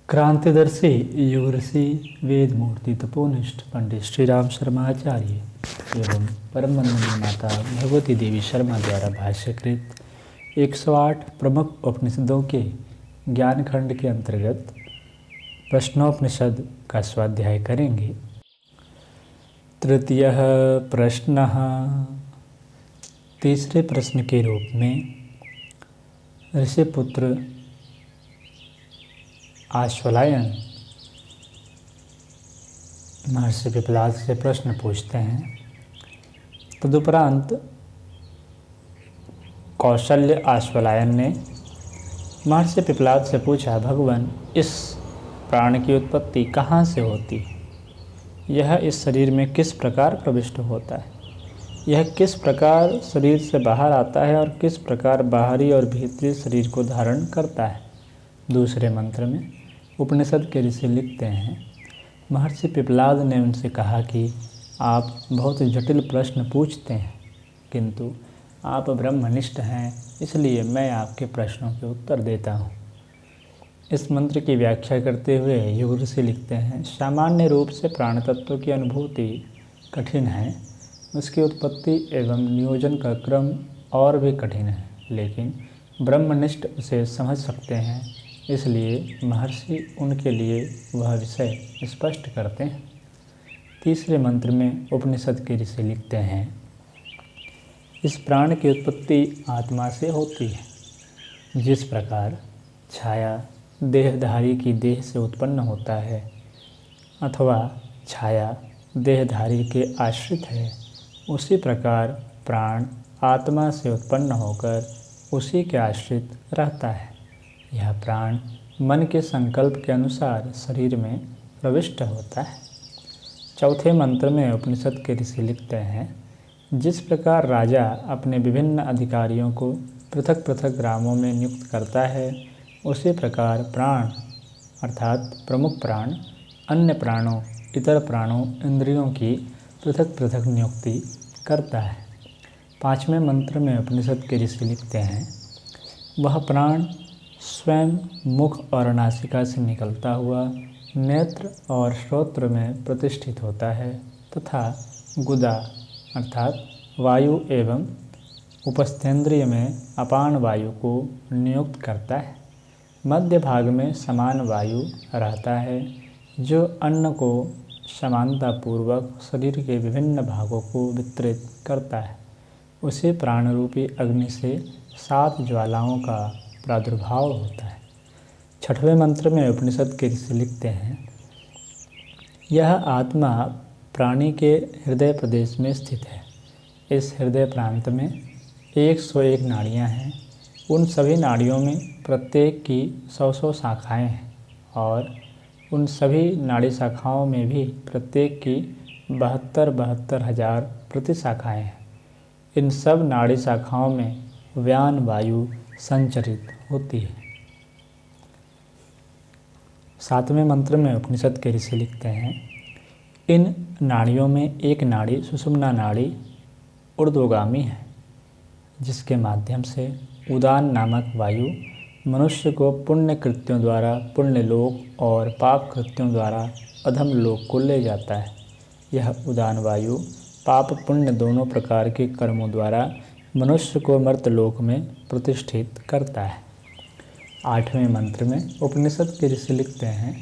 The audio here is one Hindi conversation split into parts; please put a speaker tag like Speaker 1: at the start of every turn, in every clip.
Speaker 1: क्रांतिदर्शी युग ऋषि वेद मूर्ति तपोनिष्ठ पंडित श्री राम शर्मा आचार्य एवं परम वंदनीय माता भगवती देवी शर्मा द्वारा भाष्यकृत 108 प्रमुख उपनिषदों के ज्ञान खंड के अंतर्गत प्रश्नोपनिषद का स्वाध्याय करेंगे। तृतीय प्रश्न, तीसरे प्रश्न के रूप में ऋषिपुत्र आश्वलायन महर्षि पिपलाद से प्रश्न पूछते हैं। तदुपरांत कौशल्य आश्वलायन ने महर्षि पिपलाद से पूछा, भगवान, इस प्राण की उत्पत्ति कहाँ से होती है? यह इस शरीर में किस प्रकार प्रविष्ट होता है? यह किस प्रकार शरीर से बाहर आता है और किस प्रकार बाहरी और भीतरी शरीर को धारण करता है? दूसरे मंत्र में उपनिषद के ऋषि लिखते हैं, महर्षि पिपलाद ने उनसे कहा कि आप बहुत जटिल प्रश्न पूछते हैं, किंतु आप ब्रह्मनिष्ठ हैं, इसलिए मैं आपके प्रश्नों के उत्तर देता हूँ। इस मंत्र की व्याख्या करते हुए युग ऋषि लिखते हैं, सामान्य रूप से प्राण तत्व की अनुभूति कठिन है, उसकी उत्पत्ति एवं नियोजन का क्रम और भी कठिन है, लेकिन ब्रह्मनिष्ठ उसे समझ सकते हैं, इसलिए महर्षि उनके लिए वह विषय स्पष्ट करते हैं। तीसरे मंत्र में उपनिषद के ऋषि लिखते हैं, इस प्राण की उत्पत्ति आत्मा से होती है। जिस प्रकार छाया देहधारी की देह से उत्पन्न होता है अथवा छाया देहधारी के आश्रित है, उसी प्रकार प्राण आत्मा से उत्पन्न होकर उसी के आश्रित रहता है। यह प्राण मन के संकल्प के अनुसार शरीर में प्रविष्ट होता है। चौथे मंत्र में उपनिषद के ऋषि लिखते हैं, जिस प्रकार राजा अपने विभिन्न अधिकारियों को पृथक पृथक ग्रामों में नियुक्त करता है, उसी प्रकार प्राण अर्थात प्रमुख प्राण अन्य प्राणों इतर प्राणों इंद्रियों की पृथक पृथक नियुक्ति करता है। पाँचवें मंत्र में उपनिषद के ऋषि लिखते हैं, वह प्राण स्वयं मुख और नासिका से निकलता हुआ नेत्र और श्रोत्र में प्रतिष्ठित होता है तथा गुदा अर्थात वायु एवं उपस्थेंद्रिय में अपान वायु को नियुक्त करता है। मध्य भाग में समान वायु रहता है, जो अन्न को समानतापूर्वक शरीर के विभिन्न भागों को वितरित करता है। उसी प्राण रूपी अग्नि से 7 ज्वालाओं का प्रादुर्भाव होता है। छठवें मंत्र में उपनिषद के ऋषि लिखते हैं, यह आत्मा प्राणी के हृदय प्रदेश में स्थित है। इस हृदय प्रांत में 101 नाड़ियाँ हैं। उन सभी नाड़ियों में प्रत्येक की 100 शाखाएँ हैं और उन सभी नाड़ी शाखाओं में भी प्रत्येक की 72 हज़ार प्रति शाखाएँ हैं। इन सब नाड़ी शाखाओं में व्यान वायु संचरित होती है। सातवें मंत्र में उपनिषद के ऋषि लिखते हैं, इन नाड़ियों में एक नाड़ी सुषुम्ना नाड़ी ऊर्ध्वगामी है, जिसके माध्यम से उदान नामक वायु मनुष्य को पुण्य कृत्यों द्वारा पुण्य लोक और पाप कृत्यों द्वारा अधम लोक को ले जाता है। यह उदान वायु पाप पुण्य दोनों प्रकार के कर्मों द्वारा मनुष्य को मर्तलोक में प्रतिष्ठित करता है। आठवें मंत्र में उपनिषद के ऋषि लिखते हैं,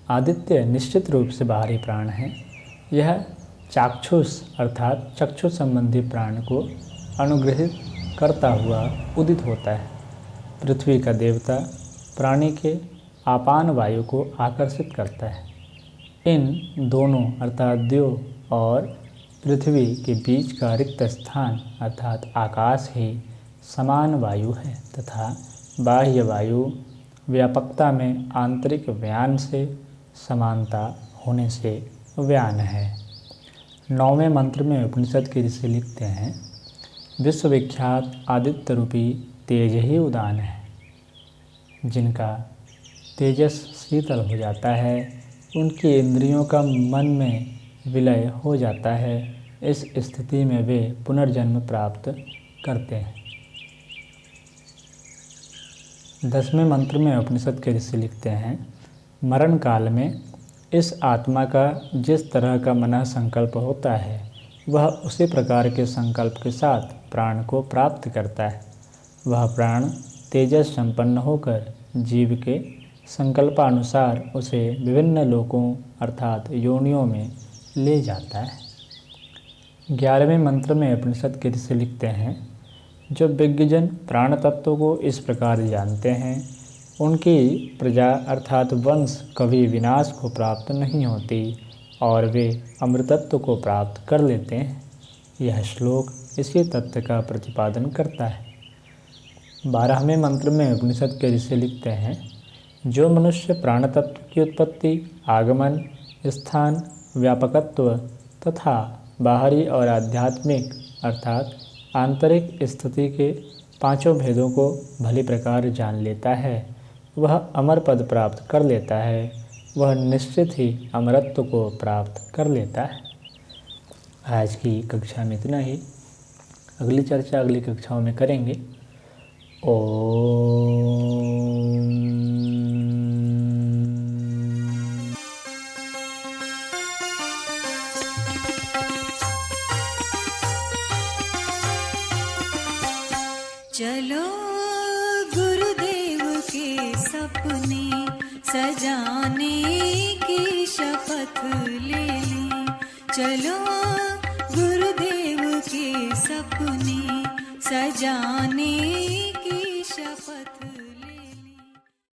Speaker 1: आदित्य निश्चित रूप से बाहरी प्राण है। यह चाक्षुष अर्थात चक्षु संबंधी प्राण को अनुग्रहित करता हुआ उदित होता है। पृथ्वी का देवता प्राणी के आपान वायु को आकर्षित करता है। इन दोनों अर्थात द्यो और पृथ्वी के बीच का रिक्त स्थान अर्थात आकाश ही समान वायु है तथा बाह्य वायु व्यापकता में आंतरिक व्यान से समानता होने से व्यान है। नौवें मंत्र में उपनिषद के ऋषि लिखते हैं, विश्वविख्यात आदित्य रूपी तेज ही उदान है। जिनका तेजस शीतल हो जाता है, उनकी इंद्रियों का मन में विलय हो जाता है। इस स्थिति में वे पुनर्जन्म प्राप्त करते हैं। 10वें मंत्र में उपनिषद के ऋषि लिखते हैं, मरण काल में इस आत्मा का जिस तरह का मन संकल्प होता है वह उसी प्रकार के संकल्प के साथ प्राण को प्राप्त करता है। वह प्राण तेजस संपन्न होकर जीव के संकल्पानुसार उसे विभिन्न लोकों अर्थात योनियों में ले जाता है। 11वें मंत्र में उपनिषद के ऋषि लिखते हैं, जो विज्ञजन प्राण तत्व को इस प्रकार जानते हैं उनकी प्रजा अर्थात वंश कभी विनाश को प्राप्त नहीं होती और वे अमृतत्व को प्राप्त कर लेते हैं। यह श्लोक इसी तथ्य का प्रतिपादन करता है। 12वें मंत्र में उपनिषद के ऋषि लिखते हैं, जो मनुष्य प्राण तत्व की उत्पत्ति, आगमन, स्थान, व्यापकत्व तथा बाहरी और आध्यात्मिक अर्थात आंतरिक स्थिति के पांचों भेदों को भली प्रकार जान लेता है वह अमर पद प्राप्त कर लेता है, वह निश्चित ही अमरत्व को प्राप्त कर लेता है। आज की कक्षा में इतना ही। अगली चर्चा अगली कक्षाओं में करेंगे।
Speaker 2: चलो गुरुदेव के सपने सजाने की शपथ ले लें। चलो गुरुदेव के सपने सजाने की